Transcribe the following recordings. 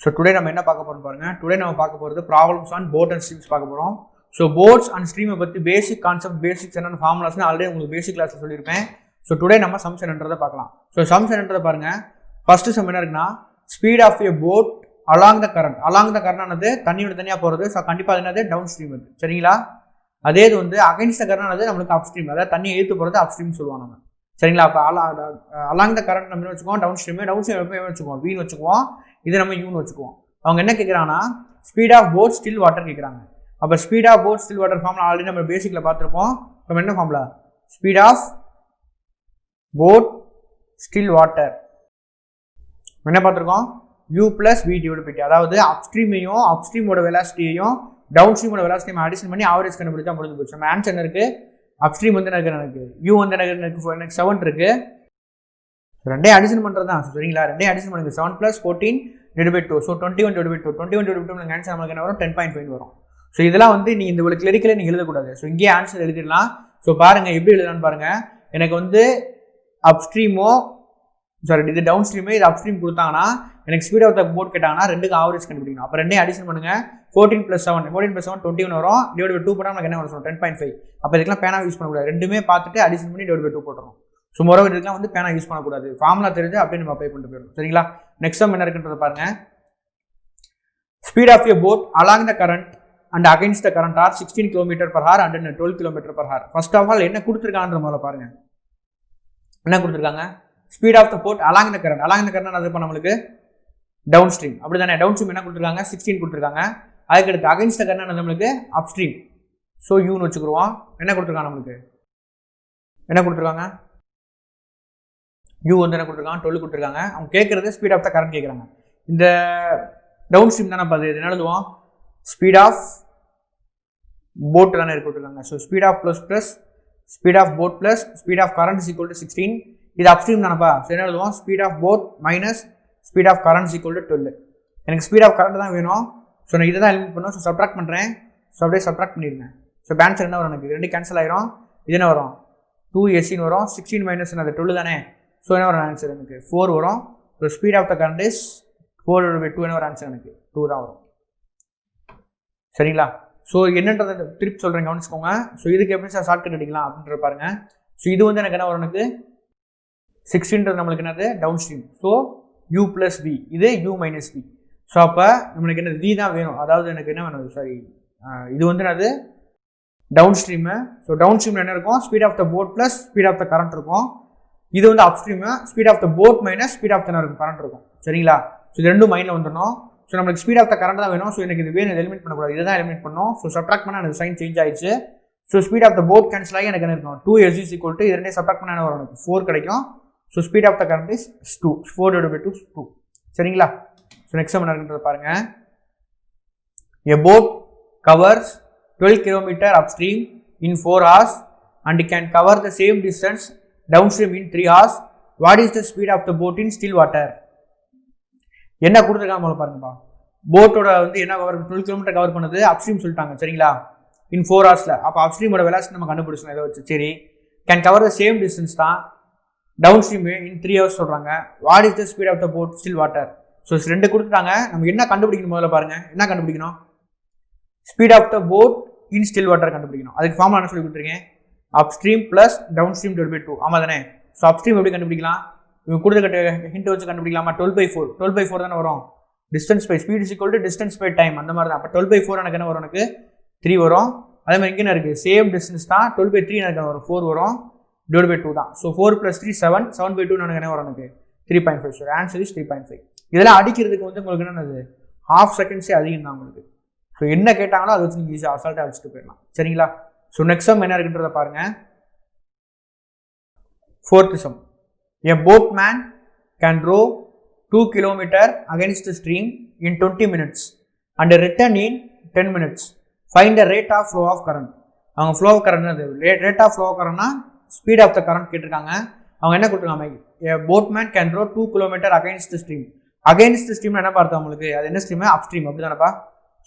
So today நம்ம என்ன பார்க்க போகிறோம் பாருங்க. டுடே நம்ம பார்க்க போகிறது problems on boat and streams பார்க்க போகிறோம். ஸோ போட்ஸ் அண்ட் ஸ்ட்ரீமை பற்றி பேசிக் கான்செப்ட் பேசிக்ஸ் என்னென்ன ஃபார்முலாஸ்னு ஆல்ரெடி உங்களுக்கு பேசிக் கிளாஸில் சொல்லியிருப்பேன். ஸோ டுடே நம்ம சம்ஸ் என்னன்றதை பார்க்கலாம். ஸோ சம்ஸ் என்னன்றதை பாருங்க. ஃபர்ஸ்ட் சம் என்ன இருக்குன்னா, speed of a boat along the current. Along the current ஆனது தண்ணியோட தனியாக போகிறது. ஸோ கண்டிப்பாக அது என்னது டவுன் ஸ்ட்ரீம் அது, சரிங்களா? அதே இது வந்து அகைன்ஸ்ட் த கரண்ட் ஆனது நம்மளுக்கு அப் ஸ்ட்ரீம், அதாவது தண்ணி இழுத்து போகிறது அப் ஸ்ட்ரீம் சொல்லுவாங்க நம்ம, சரிங்களா? அப்போ அலாங் த கரண்ட் நம்ம வச்சுக்குவோம், டவுன் ஸ்ட்ரீம் எப்போ வச்சுக்குவோம், வீன்னு வச்சுக்குவோம், இது நம்ம யூன்னு வச்சுக்குவோம். அவங்க என்ன கேட்குறாங்கன்னா, speed of boat still water கேட்குறாங்க. அப்போ speed of boat still water formula already நம்ம பேசிக்கில் பார்த்துருப்போம். நம்ம என்ன formula, speed of boat still water என்ன பார்த்துருக்கோம், u + v /t. அதாவது அப்ஸ்ட்ரீமையும் அப்ஸ்ட்ரீமோட வெலாசிட்டியையும் டவுன் ஸ்ட்ரீமோட வெலாசிட்டியும் அடிஷன் பண்ணி ஆவரேஜ் கண்டுபிடிச்சா முடிஞ்சு போச்சு. நம்ம ஆன்சர் என்ன இருக்கு, அப்ஸ்ட்ரீம் வந்து எனக்கு u வந்து எனக்கு 7 இருக்கு. ரெண்டே அடிஷன் பண்ணுறது தான், சரிங்களா? ரெண்டே அடிஷன் பண்ணுங்க. 7 + 14 / 2. ஸோ 21 / 2. 21 / 2 ஆன்சர் நம்மளுக்கு என்ன வரும், 10.5 வரும். ஸோ இதெல்லாம் வந்து நீங்கள் இந்த இவ்வளோ கிளரிக்கலே நீங்கள் எழுதக்கூடாது. ஸோ இங்கேயே ஆன்சர் எழுதிடலாம். ஸோ பாருங்க எப்படி எழுதலான்னு பாருங்க. எனக்கு வந்து அப்ஸ்ட்ரீமோ இது டவுன் ஸ்ட்ரீமோ இது அப்ஸ்ட்ரீம் கொடுத்தாங்கன்னா எனக்கு ஸ்பீட் ஆஃப் த போட் கேட்டாங்கன்னா ரெண்டுக்கு ஆவரேஜ் கண்டுபிடிக்கணும். அப்போ ரெண்டே அடிஷன் பண்ணுங்க. 14 + 7 21 வரும். / 2 போட்டால் நமக்கு என்ன வரும், 10.5. அப்போ இதுக்கெல்லாம் பேனா யூஸ் பண்ணக்கூடாது. ரெண்டுமே பார்த்துட்டு அடிஷன் பண்ணி / 2 போட்டுரும். ஸோ மொரோவர் இதுக்கெல்லாம் வந்து பேனா யூஸ் பண்ணக்கூடாது. ஃபார்முலா தெரிஞ்சு அப்படியே நம்ம அப்ளை பண்ணிட்டு போயிடும், சரிங்களா? நெக்ஸ்ட் சம் என்ன இருக்குன்றத பாருங்க. Speed of a boat along the current and against the current are 16 km/h and 12 km/h. First of all என்ன கொடுத்துருக்காங்கன்ற முதல்ல பாருங்க. என்ன கொடுத்துருக்காங்க, speed of the boat along the current. Along the current அது இப்போ நம்மளுக்கு டவுன் ஸ்ட்ரீம், அப்படி தானே? டவுன் ஸ்ட்ரீம் என்ன கொடுத்துருக்காங்க, 16 கொடுத்துருக்காங்க. அதுக்கடுத்து அகைன்ஸ்ட் த கரண்ட் நம்மளுக்கு அப் ஸ்ட்ரீம், ஸோ யூன்னு வச்சுக்குருவோம். என்ன கொடுத்துருக்காங்க நம்மளுக்கு, என்ன கொடுத்துருக்காங்க, யூ வந்து என்ன கொடுத்துருக்காங்க, 12 கொடுத்துருக்காங்க. அவங்க கேட்கறது ஸ்பீட் ஆஃப் த கரண்ட் கேட்குறாங்க. இந்த டவுன் ஸ்ட்ரீம் தானே பார்த்து என்ன எழுதுவோம், ஸ்பீட் ஆஃப் போட் தானே கொடுத்துருக்காங்க. So speed of plus speed of boat plus speed of current = 16. இது அப்ஸ்ட்ரீம் தானப்பா. ஸோ என்ன எழுதுவோம், speed of boat minus speed of current = 12. எனக்கு ஸ்பீட் ஆஃப் கரண்ட் தான் வேணும். ஸோ நான் இதை தான் எலிமினேட் பண்ணுவோம். ஸோ சப்ட்ராக்ட் பண்ணுறேன். ஸோ அப்படியே சப்ட்ராக்ட் பண்ணிடுங்க. ஸோ ஆன்சர் என்ன வரும், எனக்கு 2 கேன்சல் ஆயிரும். இது என்ன வரும், 2s வரும். 16 மைனஸ் அது 12 தானே. ஸோ என்ன வரும் ஆன்சர், எனக்கு 4 வரும். So speed of the current is 4/2 என்ன வரும் ஆன்சர், எனக்கு 2 தான் வரும், சரிங்களா? ஸோ என்னன்றதை திருப்பி சொல்கிறேன், கவனிச்சுக்கோங்க. ஸோ இதுக்கு எப்படி சார் ஷார்ட்கட் அடிக்கலாம் அப்படின்ற பாருங்க. ஸோ இது வந்து எனக்கு என்ன வரும், எனக்கு 16 நம்மளுக்கு என்னது downstream. So u + v, இது u - v. ஸோ அப்போ நம்மளுக்கு என்ன v தான் வேணும். அதாவது எனக்கு என்ன வேணும், சாரி இது வந்து என்னது downstream. So downstream என்ன இருக்கும், speed of the boat plus speed of the current இருக்கும். இது வந்து upstream, speed of the boat minus speed of the current இருக்கும், சரிங்களா? ஸோ இது ரெண்டும் மைண்டில் வந்துடணும். ஸோ நம்மளுக்கு ஸ்பீட் ஆஃப் த கரண்ட் தான் வேணும். ஸோ எனக்கு இது வேணும், எலிமினேட் பண்ணக்கூடாது. இதை தான் எலிமினேட் பண்ணணும். ஸோ சப்ட்ராக்ட் பண்ணால் எனக்கு சைன் சேஞ்ச் ஆயிடுச்சு. So speed of the boat cancel ஆகி எனக்கு என்ன இருக்கும், 2s = இது ரெண்டே சப்ட்ராக்ட் பண்ணால் என்ன வரும், எனக்கு 4 கிடைக்கும். So speed of the current is 2, 4/2 2, சரிங்களா? ஸோ நெக்ஸ்ட் என்ன இருக்குன்றத பாருங்க. A boat covers 12 km upstream in 4 hours and can cover the same distance downstream in 3 hours. What is the speed of the boat in still water? என்ன கொடுத்துருக்காங்க பாருங்கப்பா. போட்டோட வந்து என்ன cover 12 km cover பண்ணது upstream சொல்லிட்டாங்க, சரிங்களா? இன் 4 ஹவர்ஸில். அப்போ அப்ஸ்ட்ரீமோட வெலாசிட்டி நம்ம கண்டுபிடிச்சோம் இதை வச்சு, சரி. Can cover the same distance தான் டவுன் ஸ்ட்ரீம் இன் 3 hours சொல்கிறாங்க. What is the speed of the boat still water? So 2 கொடுத்துட்டாங்க. நம்ம என்ன கண்டுபிடிக்கணும் முதல்ல பாருங்க. என்ன கண்டுபிடிக்கணும், speed of the boat in still water கண்டுபிடிக்கணும். அதுக்கு ஃபார்முலா என்ன சொல்லி கொடுத்துருக்கேன், அப்ஸ்ட்ரீம் ப்ளஸ் டவுன் ஸ்ட்ரீம் / 2. ஆமாம் தானே? ஸோ அப்ஸ்ட்ரீம் எப்படி கண்டுபிடிக்கலாம், இவங்க கொடுத்த ஹிண்ட் வச்சு கண்டுபிடிக்கலாமா, 12/4. 12/4 தானே வரும். Distance by speed = distance by time, அந்த மாதிரி தான். அப்போ 12/4 எனக்கு என்ன வரும், எனக்கு 3 வரும். அதே மாதிரி இங்கே என்ன இருக்குது, சேம் டிஸ்டன்ஸ் தான். 12/3 எனக்கு வரும், 4 வரும். /2 தான். ஸோ 4 + 3 7, 7/2 எனக்கு என்ன வரும், எனக்கு 3.5. So answer is 3.5. இதெல்லாம் அடிக்கிறதுக்கு வந்து உங்களுக்கு என்னது ½ செகண்ட்ஸே அதிகம் தான் உங்களுக்கு. ஸோ என்ன கேட்டாங்களோ அதை வச்சு நீங்கள் ஈஸியாக அசால்ட்டாக வச்சுட்டு போயிடலாம், சரிங்களா? ஸோ நெக்ஸ்ட் சம் என்ன இருக்குன்றத பாருங்க. 4th sum. A boatman can row 2 km against the stream in 20 minutes and return in 10 minutes. Find the rate of flow of current. அவங்க flow of current, rate of flow of கரண்ட்னா speed of the current கேட்டிருக்காங்க. அவங்க என்ன கொடுத்துருக்காங்க, A boatman can row 2 km against the stream. Against the stream என்ன பார்த்தோம் உங்களுக்கு, அது என்ன ஸ்ட்ரீம், அப் ஸ்ட்ரீம், அப்படி தானப்பா?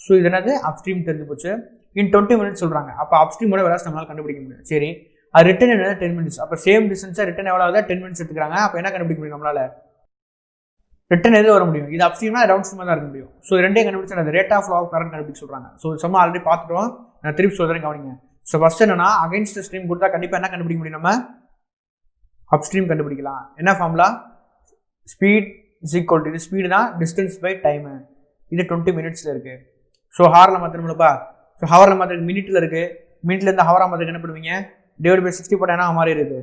ஸோ இது என்னது அப் ஸ்ட்ரீம் தெரிஞ்சு போச்சு. இன் 20 minutes சொல்கிறாங்க. அப்போ அப் ஸ்ட்ரீமோட வெலாசிட்டி நம்மளால் கண்டுபிடிக்க முடியும், சரி. அது ரிட்டன் என்னது 10 minutes. அப்போ சேம் டிஸ்டன்ஸாக ரிட்டன் எவ்வளோ ஆகுது, 10 minutes எடுத்துக்கிறாங்க. அப்போ என்ன கண்டுபிடிக்க முடியும் நம்மளால, ரிட்டன் எது வர முடியும், இது அப்ஸ்ட்ரீமா டவுன் ஸ்ட்ரீமா தான் இருக்க முடியும். ஸோ ரெண்டையும் கண்டுபிடிச்சா அந்த rate of flow of current கண்டுபிடிச்சு சொல்றாங்க. ஸோ சும்மா ஆல்ரெடி பார்த்துட்டோம், நான் திருப்பி சொல்றேன் கவனிங்க. ஸோ ஃபர்ஸ்ட் என்னன்னா அகைன்ஸ்ட் ஸ்ட்ரீம் கொடுத்தா கண்டிப்பாக என்ன கண்டுபிடிக்க முடியும், நம்ம அப்ஸ்ட்ரீம் கண்டுபிடிக்கலாம். என்ன formula, speed is equal to, இது ஸ்பீடு தான், டிஸ்டன்ஸ் பை டைம், இது 20 மினிட்ஸ்ல இருக்கு. ஸோ ஹாரில் மாத்திரம்லப்பா, ஸோ ஹவரில் மாத்திரம் மினிட்ல இருக்கு, மினிட்ல இருந்து ஹவரா மாத்திரம் என்ன பண்ணுவீங்க, டிவைட் பை 60 போட்டால் என்ன மாறிடுது,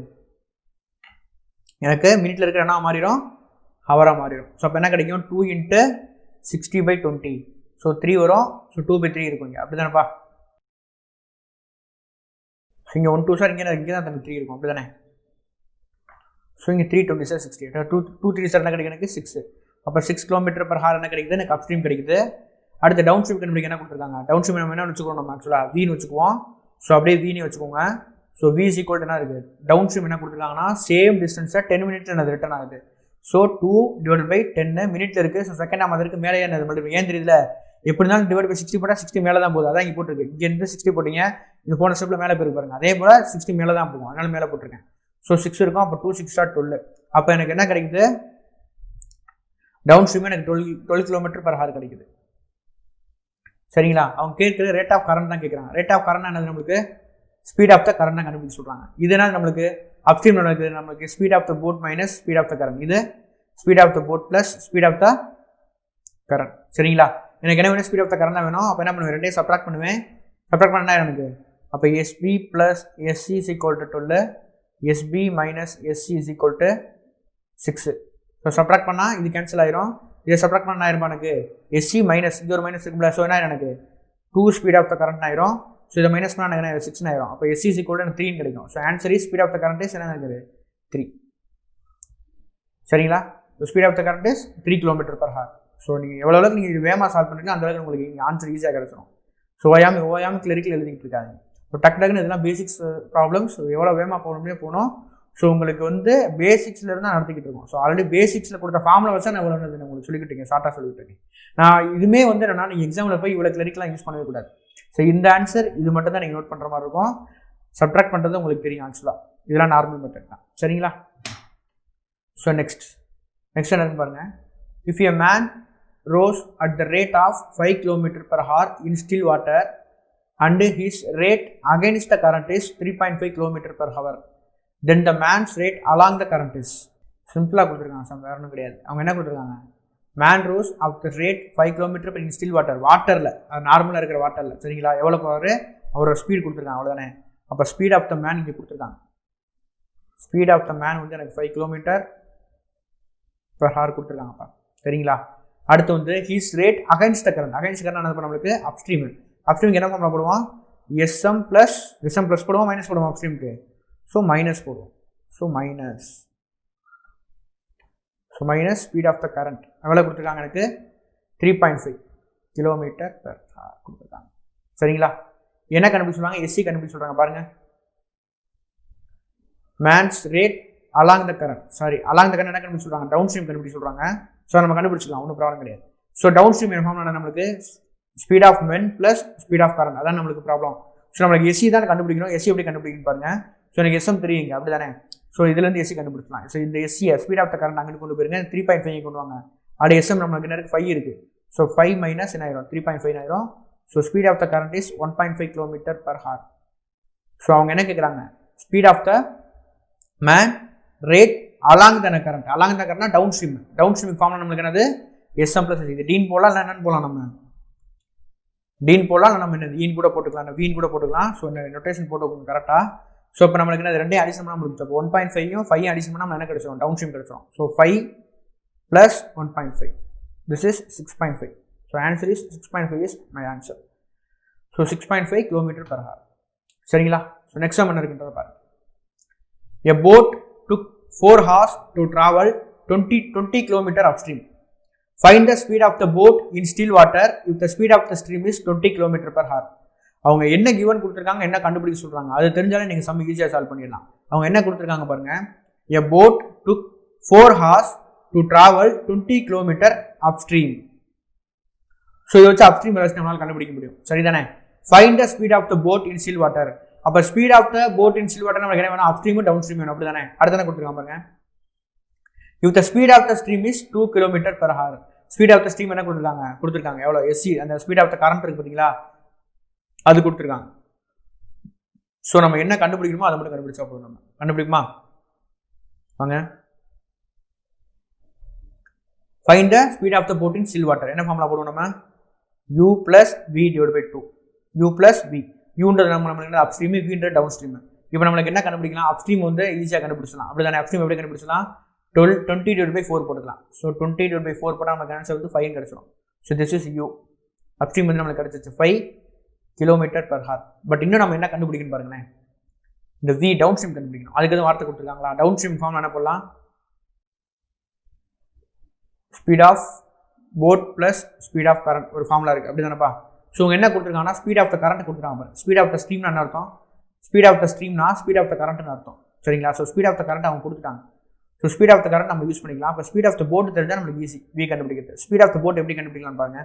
எனக்கு மினிட்ல இருக்கிற என்ன மாறிடும், ஹவரா மாறிடும். ஸோ அப்போ என்ன கிடைக்கும், 2 × 60/20. ஸோ 3 வரும். ஸோ 2/3 இருக்கும் இங்கே, அப்படி தானேப்பா. இங்கே 1 2 சார், இங்கே தான் தம்பி 3 இருக்கும், அப்படி தானே. ஸோ இங்கே 320 சார் 60, 2 3 சார் என்ன கிடைக்கும் எனக்கு 6. அப்போ 6 km/h என்ன கிடைக்குது, எனக்கு அப்ஸ்ட்ரீம் கிடைக்குது. அடுத்து டவுன் ஸ்ட்ரீம் கண்டுபிடிக்க என்ன கொடுத்துருக்காங்க, டவுன் ஸ்ட்ரீம் நம்ம என்ன வச்சுக்கோம், நம்ம ஆக்சுவலாக வீன்னு வச்சுக்குவோம். ஸோ அப்படியே வீனே வச்சுக்கோங்க. So V is equal to என்ன இருக்குது, டவுன் ஸ்ட்ரீம் என்ன கொடுத்துருக்காங்கன்னா சேம் டிஸ்டன்ஸை 10 மினிட்ஸ் என்னது ரிட்டர்ன் ஆகுது. ஸோ 2/10 மினிட்ல இருக்குது. ஸோ செகண்ட் நம்ம அதற்கு மேலே என்னது மல்டிபிள், ஏன் தெரியல, எப்படி இருந்தாலும் டிவைட் பை 60 போட்டால் 60 மேலே தான் போகுது, அதான் இங்கே போட்டிருக்கு. இங்கே இருந்து 60 போட்டிங்க, இது போன ஸ்டெப்பில் மேலே போயிருக்கு பாருங்க, அதே போல் 60 மேலே தான் போகும், அதனால மேலே போட்டிருக்கேன். ஸோ 6 இருக்கும். அப்போ 2 6 12. அப்போ எனக்கு என்ன கிடைக்குது, டவுன் ஸ்ட்ரீம் எனக்கு 12 km/h கிடைக்குது. சரிங்களா. அவங்க கேட்குறது ரேட் ஆஃப் கரண்ட் தான் கேட்குறாங்க. ரேட் ஆஃப் கரண்ட் என்னது, நம்மளுக்கு ஸ்பீட் ஆஃப் த கரண்ட் தான் கண்டுபிடிச்சு சொல்கிறாங்க. இது என்ன நம்மளுக்கு அப்ஸ்ட்ரீம் நடக்குது, நம்மளுக்கு speed of the boat minus speed of the current, இது speed of the boat plus speed of the current. சரிங்களா. எனக்கு என்ன வேணும், ஸ்பீட் ஆஃப் த கரண்ட் தான் வேணும். அப்போ என்ன பண்ணுவேன், ரெண்டையும் சப்ராக்ட் பண்ணுவேன். சப்ராக்ட் பண்ணா எனக்கு அப்போ SB + SC = 12, SB - SC = 6. So subtract பண்ணால் இது கேன்சல் ஆயிரும், இதை சப்ராக்ட் பண்ண ஆயிரும் எனக்கு SC மைனஸ், இது ஒரு மைனஸ் இருக்குல்ல. ஸோ என்ன ஆயிரும் எனக்கு 2 ஸ்பீட் ஆஃப் த கரண்ட் ஆயிரும். ஸோ இதை மைனஸ் பண்ணால் எனக்கு 6 ஆயிரும். அப்போ SC = 3 கிடைக்கும். So answer is speed of the current is என்ன இருக்குது 3. சரிங்களா. Speed of the current is 3 km/h. So நீங்கள் எவ்வளோ அளவுக்கு நீங்கள் இது வேகமாக சால்வ் பண்ணுறீங்க அந்த அளவுக்கு உங்களுக்கு இங்கே ஆன்சர் ஈஸியாக கிடச்சிடும். ஸோ ஓயாமல் கிளரிக்கல் எழுதிக்கிட்டு இருக்காங்க. ஸோ டக்குன்னு இதெல்லாம் பேசிக்ஸ் ப்ராப்ளம்ஸ், எவ்வளோ வேகமாக போகணுமே போகணும். ஸோ உங்களுக்கு வந்து பேசிக்ஸில் இருந்தால் நடத்திக்கிட்டு இருக்கோம். ஸோ ஆல்ரெடி பேசிக்ஸில் கொடுத்த ஃபார்முலா வச்சா நான் எவ்வளோ உங்களுக்கு சொல்லிக்கிட்டு இருக்கேன், ஷார்ட்டாக சொல்லிட்டு இருக்கேன். நான் இதுவுமே வந்து என்னன்னா நீங்கள் எக்ஸாமில் போய் இவ்வளோ கிளரிக்கெலாம் யூஸ் பண்ணவே கூடாது. ஸோ இந்த ஆன்சர் இது மட்டும் தான் நீங்கள் நோட் பண்ணுற மாதிரி இருக்கும். சப்ட்ராக்ட் பண்ணுறது உங்களுக்கு தெரியும் ஆக்சுவலாக, இதெல்லாம் நார்மல் மெத்தட் தான். சரிங்களா. ஸோ நெக்ஸ்ட் என்னன்னு பாருங்க. If a man rose at the rate of 5 km/h in still water and his rate against the current is 3.5 km/h, then the man's rate along the current is. சிம்பிளாக கொடுத்துருக்காங்க, வேற ஒன்றும் கிடையாது. அவங்க என்ன கொடுத்துருக்காங்க, man rows of the rate 5 km in still water, வாட்டரில் நார்மலாக இருக்கிற வாட்டரில். சரிங்களா. எவ்வளோ போவார், அவரோட ஸ்பீட் கொடுத்துருக்காங்க, அவ்வளோதானே. அப்போ ஸ்பீட் ஆஃப் த மேன் இங்கே கொடுத்துருக்காங்க. ஸ்பீட் ஆஃப் த மேன் வந்து எனக்கு 5 km/h கொடுத்துருக்காங்கப்பா. சரிங்களா. அடுத்து வந்து he's rate against the current. Against current என்ன நம்மளுக்கு அப்ஸ்ட்ரீம். அப்ஸ்ட்ரீம் என்ன பண்ண போடுவோம், SM + போடுவோம், மைனஸ் போடுவோம் அப்ஸ்ட்ரீமுக்கு. ஸோ மைனஸ் போடுவோம். So minus speed of the current எவ்வளோ கொடுத்துருக்காங்க, எனக்கு 3.5 km/h கொடுத்துருக்காங்க. சரிங்களா. என்ன கண்டுபிடிச்சு சொல்றாங்க, SC கண்டுபிடிச்சு சொல்றாங்க பாருங்க. Man's rate along the current, along the current என்ன கண்டுபிடிச்சு சொல்றாங்க, டவுன் ஸ்ட்ரீம் கண்டுபிடிச்சு சொல்றாங்க. ஸோ நம்ம கண்டுபிடிச்சிக்கலாம், ஒன்றும் ப்ராப்ளம் கிடையாது. ஸோ டவுன் ஸ்ட்ரீம் என்ன ஃபார்ம் நம்மளுக்கு speed of men plus speed of current, அதான் நம்மளுக்கு ப்ராப்ளம். ஸோ நம்மளுக்கு SC தான் கண்டுபிடிக்கணும். SC எப்படி கண்டுபிடிக்கணும் பாருங்க. ஸோ எனக்கு SM தெரியுங்க, அப்படி தானே. ஸோ இதுலேருந்து SC கண்டுபிடிச்சலாம். ஸோ இந்த SC speed of the current அங்கிட்டு கொண்டு போயிருங்க, 3.5 கொண்டு வாங்க. அது SM நம்மளுக்கு என்ன இருக்குது 5 இருக்குது. ஸோ 5 மைனஸ் என்ன ஆயிரும் 3.5 ஆயிரும். So speed of the current is 1.5 km/h. So அவங்க என்ன கேட்குறாங்க, speed of the man rate along the current. Along the கரண்ட்னா டவுன் ஸ்ட்ரீம். டவுன் ஸ்ட்ரீம் ஃபார்ம்ல நம்மளுக்கு என்னது SM + SC. இது டீன் போடலாம், இல்லை என்னன்னு போகலாம், நம்ம டீன் போடலாம், இல்லை நம்ம என்ன ஈன் கூட போட்டுக்கலாம், வீன் கூட போட்டுக்கலாம். ஸோ இந்த நோட்டேஷன் போட்டு கரெக்டாக. ஸோ இப்போ நம்மளுக்கு என்ன ரெண்டையும் அடிஷன் பண்ணால் நம்மளுக்கு இப்போ 1.5யும் 5 அடிஷன் பண்ணால் நம்ம என்ன கிடைச்சிடும், டவுன் ஸ்ட்ரீம் கிடைச்சிடும். So 5 + 1.5, this is 6.5. So answer is 6.5 is my answer. So 6.5 km/h. சரிங்களா. ஸோ நெக்ஸ்ட் என்ன இருக்குன்றத பாருங்க. A boat took 4 hours to travel 20 km upstream. Find the speed of the boat in still water if the speed of the stream is 20 km/h. அவங்க என்ன given கொடுத்துருக்காங்க, என்ன கண்டுபிடிக்க சொல்றாங்க, அது தெரிஞ்சாலே நீங்கள் சம் ஈஸியாக சால்வ் பண்ணிடலாம். அவங்க என்ன கொடுத்துருக்காங்க பாருங்க. A boat took 4 hours to travel 20 km upstream. So இதை வச்சு அப்ஸ்ட்ரீம் வெலாசிட்டி நம்மளால கண்டுபிடிக்க முடியும். சரிதானே. Find the speed of the boat in still water. அப்போ speed of the boat in still water நமக்கு என்ன வேணும், அப்ஸ்ட்ரீமும் டவுன் ஸ்ட்ரீம் வேணும், அப்படி தானே. அடுத்த கொடுத்துருக்காங்க பாருங்க. If the speed of the stream is 2 km/h. Speed of the stream என்ன கொடுத்துருக்காங்க எவ்வளோ எஸ்சி, அந்த ஸ்பீட் ஆஃப் த கரண்ட் இருக்கு பார்த்தீங்களா, அது கொடுத்துருக்காங்க. ஸோ நம்ம என்ன கண்டுபிடிக்கணுமோ அதை மட்டும் கண்டுபிடிச்சா போதும். நம்ம கண்டுபிடிக்குமா வாங்க. Find the speed of the boat in still water. என்ன ஃபார்முலா போடுவோம் நம்ம? u plus v divided by 2. u plus v. uன்றது நம்மளுக்கு அப் ஸ்ட்ரீம், vன்றது டவுன் ஸ்ட்ரீம். இப்போ நம்மளுக்கு என்ன கண்டுபிடிக்கலாம்? அப் ஸ்ட்ரீம் வந்து ஈஸியாக கண்டுபிடிச்சலாம். அப்படி தானே? அப் ஸ்ட்ரீம் எப்படி கண்டுபிடிச்சலாம்? 20 divided by 4 போட்டுக்கலாம். ஸோ 20 divided by 4 போட்டால் நமக்கு ஆன்சர் வந்து 5 கிடைச்சிடும். So this is u. Up stream வந்து நம்மளுக்கு கிடைச்சிச்சு 5 km/h. பட் இன்னும் நம்ம என்ன கண்டுபிடிக்கணும் பாருங்களேன், இந்த v டவுன் ஸ்ட்ரீம் கண்டுபிடிக்கணும். அதுக்கு எதுவும் வார்த்தை கொடுத்துருக்காங்களா? டவுன் ஸ்ட்ரீம் ஃபார்ம் என்ன பண்ணலாம்? Speed of boat plus speed of current ஒரு ஃபார்முலா இருக்குது, அப்படி தானேப்பா? ஸோ அவங்க என்ன கொடுத்துருக்காங்கன்னா ஸ்பீட் ஆஃப் த கரண்ட் கொடுத்துருக்காங்க. ஸ்பீட் ஆஃப் த ஸ்ட்ரீம்னா என்ன அர்த்தம்? ஸ்பீட் ஆஃப் த ஸ்ட்ரீம்னா ஸ்பீட் ஆஃப் த கரண்ட்னு அர்த்தம், சரிங்களா? So speed of the current அவங்க கொடுத்துட்டாங்க. So speed of the current நம்ம யூஸ் பண்ணிக்கலாம். அப்போ ஸ்பீட் ஆஃப் த போட் தெரிஞ்சால் நம்மளுக்கு ஈஸி v கண்டுபிடிக்கிறது. ஸ்பீட் ஆஃப் த போட் எப்படி கண்டுபிடிக்கலாம் பாருங்க.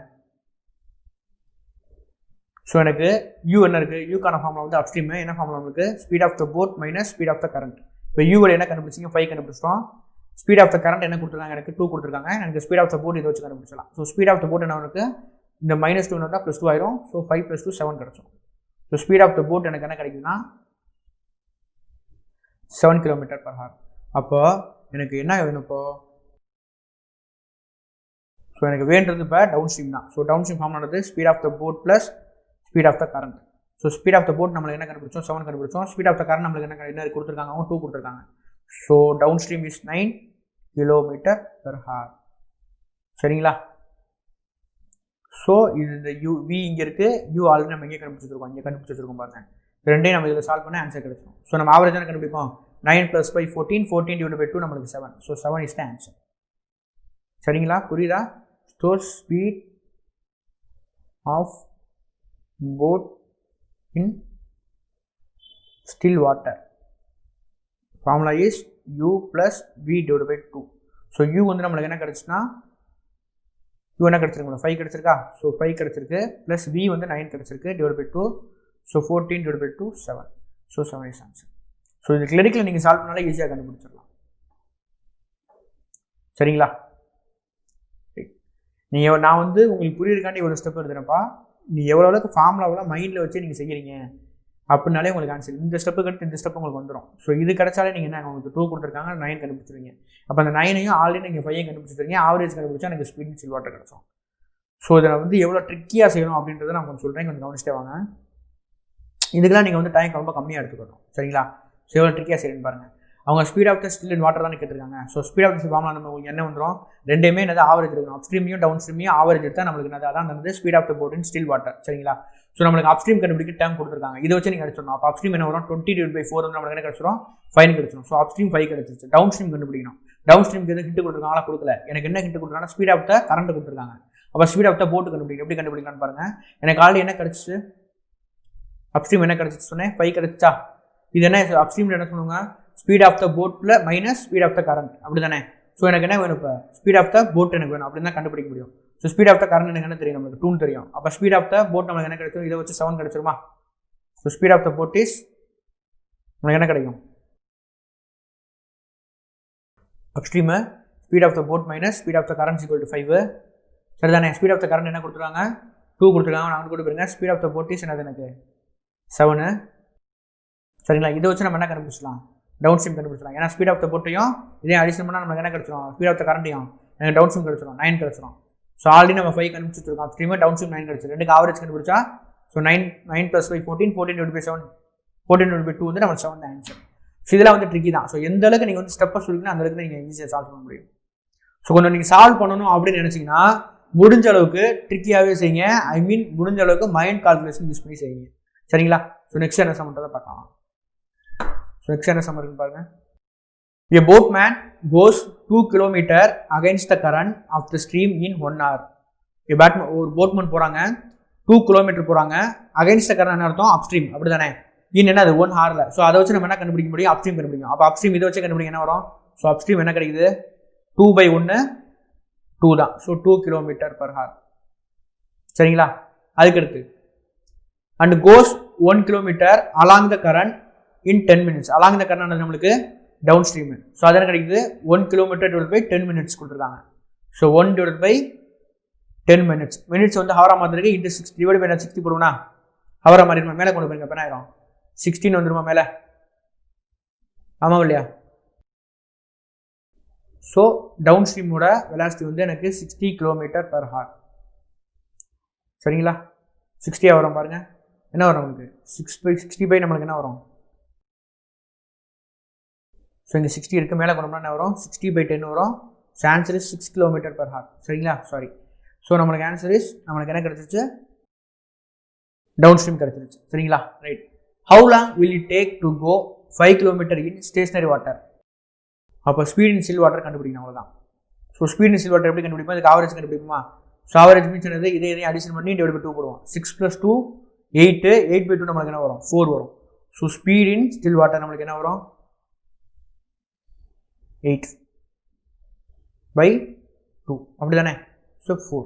ஸோ எனக்கு u என்ன இருக்குது? யூக்கான ஃபார்முலா வந்து அப் ஸ்ட்ரீம். என்ன ஃபார்முலா இருக்குது? Speed of the boat minus speed of the current. இப்போ யூவில் என்ன கண்டுபிடிச்சிங்க? 5 கண்டுபிடிச்சிட்டோம். ஸ்பீட் ஆஃப் த கரண்ட் என்ன கொடுத்துருக்காங்க? எனக்கு 2 கொடுத்துருக்காங்க. எனக்கு ஸ்பீட் ஆஃப் த போட் இதை வச்சு கண்டுபிடிச்சலாம். So speed of the boat என்ன இருக்குது? இந்த -2 வந்தால் +2 ஆயிரும். ஸோ 5 + 2 7 கிடைச்சோம். So speed of the boat எனக்கு என்ன கிடைக்குதுன்னா 7 km/h. அப்போ எனக்கு என்ன வேணும் இப்போ? ஸோ எனக்கு வேண்டது இப்போ டவுன் ஸ்ட்ரீம் தான். ஸோ டவுன் ஸ்ட்ரீம் ஃபார்ம் ஆனது speed of the boat plus speed of the current. So speed of the boat நம்மளுக்கு என்ன கண்டுபிடிச்சோம்? 7 கண்டுபிடிச்சோம். ஸ்பீட் ஆஃப் த கரண்ட் நம்மளுக்கு என்ன கொடுத்துருக்காங்க? 2 கொடுத்துருக்காங்க. So downstream is 9 km/h. சரிங்களா? ஸோ இது இந்த v இங்கே இருக்குது, u ஆல்ரெடி நம்ம இங்கே கண்டுபிடிச்சிருக்கோம், இங்கே கண்டுபிடிச்சி வச்சிருக்கோம் பாருங்க. ரெண்டையும் நம்ம இதில் சால்வ் பண்ண ஆன்சர் கிடைச்சிடும். ஸோ நம்ம ஆவரேஜ் என்ன கண்டுபிடிப்போம்? 9 + 5 14, 14 divided by 2 நம்மளுக்கு 7. So 7 is the answer. சரிங்களா? புரியுதா? So speed of boat in still water formula is u plus v divided by 2. So u வந்து நம்மளுக்கு என்ன கிடைச்சுன்னா u என்ன கிடைச்சிருக்கு? 5 கிடைச்சிருக்கா? ஸோ 5 கிடைச்சிருக்கு. ப்ளஸ் v வந்து 9 கிடைச்சிருக்கு divided by 2. So 14 divided by 2 7. So 7 is answer. So இது கிளரிக்கில் நீங்கள் சால்வ் பண்ணாலே ஈஸியாக கண்டுபிடிச்சிடலாம். சரிங்களா? நீங்கள் நான் வந்து உங்களுக்கு புரியுறதுக்காண்டி ஒரு ஸ்டெப் எடுத்துறப்பா. நீ எவ்வளோ அளவுக்கு ஃபார்முலாவெல்லாம் மைண்டில் வச்சு நீங்கள் செய்கிறீங்க அப்படின்னாலே உங்களுக்கு ஆன்சர். இந்த ஸ்டெப்பு கட்டு இந்த ஸ்டெப் உங்களுக்கு வந்துடும். ஸோ இது கிடைச்சாலே நீங்கள் என்ன, உங்களுக்கு 2 கொடுத்துருக்காங்க, 9 கண்டுபிடிச்சிருவீங்க. அப்போ அந்த 9ஐயும் ஆல்ரெடி நீங்கள் 5 கண்டுபிடிச்சிருக்கீங்க. ஆவரேஜ் கண்டுபிடிச்சா எனக்கு ஸ்பீட் இன் ஸ்டில் வாட்டர் கிடைச்சோம். ஸோ இதை வந்து எவ்வளோ ட்ரிக்கியாக செய்யணும் அப்படின்றத நான் கொஞ்சம் சொல்கிறேன், கொஞ்சம் கவனிச்சிட்டே வாங்க. இதுக்கெல்லாம் நீங்கள் வந்து டைம் ரொம்ப கம்மியாக எடுத்துக்கணும். சரிங்களா? ஸோ எவ்வளோ ட்ரிக்கியாக செய்யணும்னு பாருங்கள். அவங்க speed of the still in water தான் கேட்டிருக்காங்க. So speed of the formula நம்ம என்ன வந்துடும்? ரெண்டுமே என்னது ஆவரேஜ் இருக்கணும். அப் ஸ்ட்ரீமையும் டவுன் ஸ்ட்ரீமையும் ஆவரேஜ் எடுத்தால் நம்மளுக்கு என்னது அதான் வந்து speed of the boat in still water. சரிங்களா? ஸோ நம்மளுக்கு அப் ஸ்ட்ரீம் கண்டுபிடிக்க டைம் கொடுத்துருக்காங்க. இதை வச்சு நீங்கள் அடிச்சிடணும். அப்போ அப் ஸ்ட்ரீம் என்ன வரும்? 20 divided by 4 வந்து நம்மளுக்கு என்ன கிடைச்சிடும்? 5 கிடைச்சிடும். ஸோ அப் ஸ்ட்ரீம் 5 கிடைச்சிருச்சு. டவுன் ஸ்ட்ரீம் கண்டுபிடிக்கணும். டவுன் ஸ்ட்ரீமுக்கு எது ஹிண்ட் கொடுத்துருக்காங்களா? கொடுக்கல. எனக்கு என்ன ஹிண்ட் கொடுத்துருக்காங்க? ஸ்பீட் ஆஃப் த கரண்ட் கொடுத்துருக்காங்க. அப்போ ஸ்பீட் ஆஃப் த போட் கண்டுபிடிக்கணும். எப்படி கண்டுபிடிக்கலாம்னு பாருங்க. எனக்கு ஆல்ரெடி என்ன கிடைச்சிச்சு? அப் ஸ்ட்ரீம் என்ன கிடைச்சிச்சு சொன்னேன்? 5 கிடைச்சா. இது என்ன அப் ஸ்ட்ரீம்ல என்ன சொல்லுவாங்க? ஸ்பீட் ஆஃப் த போட்ல minus speed of the current, அப்படி தானே? ஸோ எனக்கு என்ன வேணும்? இப்போ ஸ்பீட் ஆஃப் த போட் எனக்கு வேணும், அப்படின்னு தான் கண்டுபிடிக்க முடியும். So speed of the current எனக்கு என்ன தெரியும்? நமக்கு 2 தெரியும். அப்போ ஸ்பீட் ஆஃப் த போட் நமக்கு என்ன கிடைக்கும்? இதை வச்சு 7 கிடைச்சிருமா? So speed of the boat is நமக்கு என்ன கிடைக்கும்? Upstream speed of the boat minus speed of the current equal to 5. சரிதானே? ஸ்பீட் ஆஃப் த கரண்ட் என்ன கொடுத்துருக்காங்க? 2 கொடுத்துருக்காங்க. நான் கூட பாருங்க. Speed of the boat is என்னது? எனக்கு 7. சரிங்களா? இதை வச்சு நம்ம என்ன கண்டுபிடிச்சலாம்? Down stream கண்டுபிடிச்சலாம். ஏன்னா ஸ்பீட் ஆஃப் த போட்டையும் இதே அடிஷன் பண்ணால் நமக்கு என்ன கிடைச்சிடும்? ஸ்பீட் ஆஃப் த கரண்ட்டையும் எனக்கு டவுன் ஸ்ட்ரீம் கிடைச்சிடும், 9 கிடைச்சிடும். ஸோ ஆல்ரெடி நம்ம 5 கண்டுபிடிச்சிருக்கோம். ஸ்ட்ரீம் டவுன் ஸ்ட்ரீம் 9 கிடைச்சிடும். ரெண்டுக்கு ஆவரேஜ் கண்டுபிடிச்சா so 9 + 5 14, 14 divided by 7, 14 divided by 2 வந்து நம்ம 7 ஆன்சர். ஸோ இதெல்லாம் வந்து ட்ரிக்கி தான். ஸோ எந்த அளவுக்கு நீங்கள் வந்து ஸ்டெப்பை சொல்லிங்கன்னா அந்த அளவுக்கு நீங்கள் ஈஸியாக சால்வ் பண்ண முடியும். ஸோ கொஞ்சம் நீங்கள் சால்வ் பண்ணணும் அப்படின்னு நினச்சிங்கன்னா முடிஞ்ச அளவுக்கு ட்ரிக்கியாகவே செய்யுங்க. ஐ மீன் முடிஞ்ச அளவுக்கு மைண்ட் கால்குலேஷன் யூஸ் பண்ணி செய்யுங்க. சரிங்களா? ஸோ நெக்ஸ்ட் என்ன சம்மன்றதை பார்க்கலாம். ஸோ நெக்ஸ்ட் என்ன சம்மர் இருக்குன்னு பாருங்க. A boatman goes 2 km against the current of the stream in 1 hour. ஒரு போட்மேன் போறாங்க, 2 km போறாங்க. அகைன்ஸ்ட் த கரண்ட் அர்த்தம் அப் ஸ்ட்ரீம், அப்படி தானே? என்ன அது 1 hourல. ஸோ அதை வச்சு நம்ம என்ன கண்டுபிடிக்க முடியும்? அப் ஸ்ட்ரீம் கண்டுபிடிக்கும். அப்போ அப் ஸ்ட்ரீம் இதை வச்சு கண்டுபிடிக்க என்ன வரும்? ஸோ அப் ஸ்ட்ரீம் என்ன கிடைக்குது? 2/1 2 தான். So 2 km/h. சரிங்களா? அதுக்கடுத்து and goes 1 km along the current in 10 minutes. Along the current நம்மளுக்கு டவுன் ஸ்ட்ரீம். ஸோ அதெல்லாம் கிடைக்குது 1 கிலோமீட்டர் டிவைட் பை 10 மினிட்ஸ் கொடுத்துருக்காங்க. So 1 divide by 10 minutes. Minutes வந்து ஹவரா மாத்திருக்கு. இன்ட்டு 6 டிவைட் பை 60 போடுவோம்னா ஹவரா மாறிடுமா? மேலே கொண்டு போயிருங்க. அப்போ என்ன ஆயிரும்? 16 வந்துருமா மேலே? ஆமாம் இல்லையா? ஸோ டவுன் ஸ்ட்ரீமோட வெலாசிட்டி வந்து எனக்கு 60 கிலோமீட்டர் பர் ஹவர். சரிங்களா? 60 வரும் பாருங்க. என்ன வரும் உங்களுக்கு? 60 நம்மளுக்கு என்ன வரும்? ஸோ இங்கே 60 இருக்குது, மேலே கொண்டோம்னா என்ன வரும்? 60/10 வரும். So answer is 6 kilometre per hour. சரிங்களா? சாரி. ஸோ நம்மளுக்கு ஆன்சர் இஸ் நம்மளுக்கு என்ன கிடச்சிச்சு? டவுன் ஸ்ட்ரீம் கிடச்சிருச்சு. சரிங்களா? Right. How long will it take to go 5 kilometre in stationary water? அப்போ ஸ்பீட் இன் ஸ்டில் வாட்டர் கண்டுபிடிக்கணும், அவ்வளோதான். So speed in still water எப்படி கண்டுபிடிப்போம்? இதுக்கு ஆவரேஜ் கண்டுபிடிக்குமா? ஸோ ஆவரேஜ் மீன்ஸ் என்னது? இதையும் அடிஷன் பண்ணி டிவைட் பை 2 போடுவோம். 6 + 2 8. 8/2 நம்மளுக்கு என்ன வரும்? 4 வரும். So speed in still water நம்மளுக்கு என்ன வரும்? 8/2 அப்படி தானே? So 4.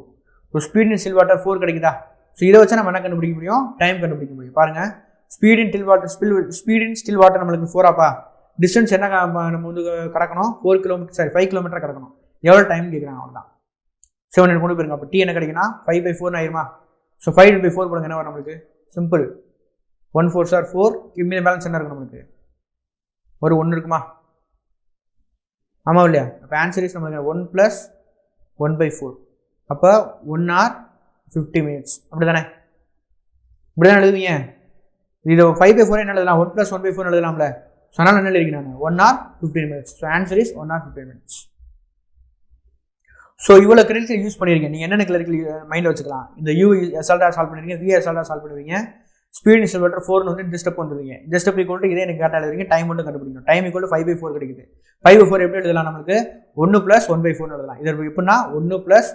So speed in still water 4 கிடைக்குதா? ஸோ இதை வச்சா நம்ம என்ன கண்டுபிடிக்க முடியும்? டைம் கண்டுபிடிக்க முடியும். பாருங்க, ஸ்பீட் இன் ஸ்டில் வாட்டர் நம்மளுக்கு 4ஆப்பா. டிஸ்டன்ஸ் என்ன நம்ம வந்து கடக்கணும்? 5 கிலோமீட்டர் கடக்கணும். எவ்வளோ டைம் கேட்குறாங்க? அவ்வளோதான். 7 கொண்டு போயிருங்க. அப்போ டி என்ன கிடைக்குன்னா 5/4 ஆயிருமா? ஸோ 5/4 போடுங்க. என்ன வரும் நம்மளுக்கு? சிம்பிள். 1 4s are 4. இம்மிய பேலன்ஸ் என்ன இருக்கும் நம்மளுக்கு? ஒரு 1 இருக்குமா? ஆமாம் இல்லையா? அப்போ ஆன்சர் இஸ் நம்மளுக்கு 1 + 1/4. அப்போ 1 hour 50 minutes. அப்படி தானே? இப்படி தான் எழுதுவீங்க. இது 5/4 என்ன எழுதலாம்? 1 + 1/4 எழுதலாம்ல. ஸோ அதனால் என்ன எழுதிருக்கேன் நான்? 1 hour 15 minutes. So answer is 1 hour 15 minutes. So இவ்வளோ கிரெடிட்ஸ் யூஸ் பண்ணியிருக்கேன். நீங்கள் என்னென்ன கிரெடிட் மைண்டில் வச்சுக்கலாம்? இந்த யூ எஸ்எல்டாக சால்வ் பண்ணிருக்கீங்க, வி எஸ்எல்டாக சால்வ் பண்ணுவீங்க. ஸ்பீட் இன் ஸ்டில் வாட்டர் 4 வந்து இந்த ஸ்டெப் வந்துருவீங்க. இந்த ஸ்டெப் ஈக்குவல் இதே எனக்கு கரெக்டாக எழுதுறீங்க. டைம் மட்டும் கண்டுபிடிக்கணும். டைம் ஈக்குவல் 5/4 கிடைக்குது. 5/4 எப்படி எழுதலாம்? நம்மளுக்கு 1 + 1/4 எழுதலாம். இது எப்படின்னா 1 +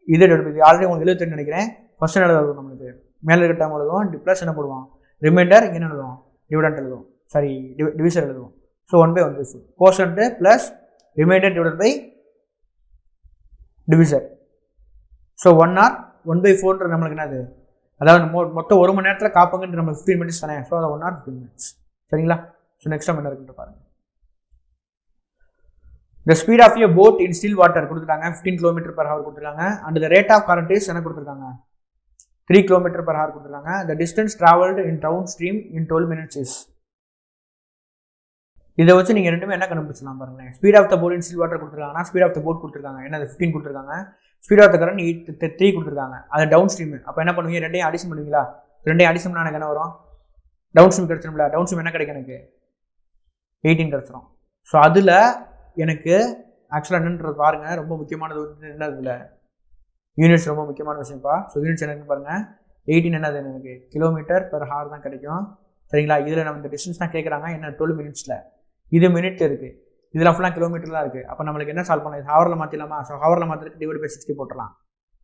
இது எடுப்பது ஆல்ரெடி உங்களுக்கு 72 நினைக்கிறேன். ஃபர்ஸ்ட் எழுதுவோம். நம்மளுக்கு மேலே இருக்க டைம் எழுதுவோம். ப்ளஸ் என்ன போடுவோம்? ரிமைண்டர் இங்கே என்ன எழுதுவோம்? டிவிடெண்ட் எழுதுவோம். சாரி, டிவிசர் எழுதுவோம். So 1/1/4 quotient plus remainder divided by divisor. So 1 hour 1/4 நம்மளுக்கு என்னது? அதாவது மொத்தம் 1 மணி நேரத்தில் காப்புங்கன்னு நம்ம 15 minutes தானே. ஸோ அதை 1 hour 15 minutes. சரிங்களா? ஸோ நெக்ஸ்ட் டைம் என்ன இருக்குன்னு பாருங்க. The speed of a boat in still water கொடுத்துட்டாங்க 15 km/h கொடுத்துருக்காங்க. And the rate of current is என்ன கொடுத்துருக்காங்க? 3 km/h கொடுத்துருக்காங்க. The distance traveled in downstream in 12 minutes is. இதை வச்சு நீங்கள் ரெண்டுமே என்ன கண்டுபிடிச்சலாம் பாருங்களேன். Speed of the boat in still water கொடுத்துருக்காங்கன்னா ஸ்பீட் ஆஃப் த போட் கொடுத்துருக்காங்க. என்ன 15 கொடுத்துருக்காங்க. ஸ்பீட் ஆஃப் த கரண்ட் 3 கொடுத்துருக்காங்க. அது டவுன் ஸ்ட்ரீம். அப்போ என்ன பண்ணுவீங்க? ரெண்டையும் அடிஷன் பண்ணுவீங்களா? ரெண்டையும் அடிஷன் பண்ணால் எனக்கு என்ன வரும்? டவுன் ஸ்ட்ரீம் கிடச்சிரும்ல. டவுன் ஸ்ட்ரீம் என்ன கிடைக்கும்? எனக்கு 18 கிடச்சிரும். ஸோ அதில் எனக்கு ஆக்சுவலாக என்னன்றது பாருங்கள். ரொம்ப முக்கியமானது வந்து என்ன? இதில் யூனிட்ஸ் ரொம்ப முக்கியமான விஷயம்ப்பா. ஸோ யூனிட்ஸ் என்னன்னு பாருங்கள். 18 என்னது? எனக்கு km/h தான் கிடைக்கும். சரிங்களா? இதில் நம்ம இந்த டிஸ்டன்ஸ் தான் கேட்குறாங்க. என்ன 12 minutesல. இது மினிட் இருக்குது. இதில் ஃபுல்லாக கிலோமீட்டர்லாம் இருக்குது. அப்போ நம்மளுக்கு என்ன சால்வ் பண்ணலாம்? ஹவரில் மாற்றிடலாமா? ஸோ ஹவரில் மாற்றிருக்கு டிவைட் பை 60 போட்டுடலாம்.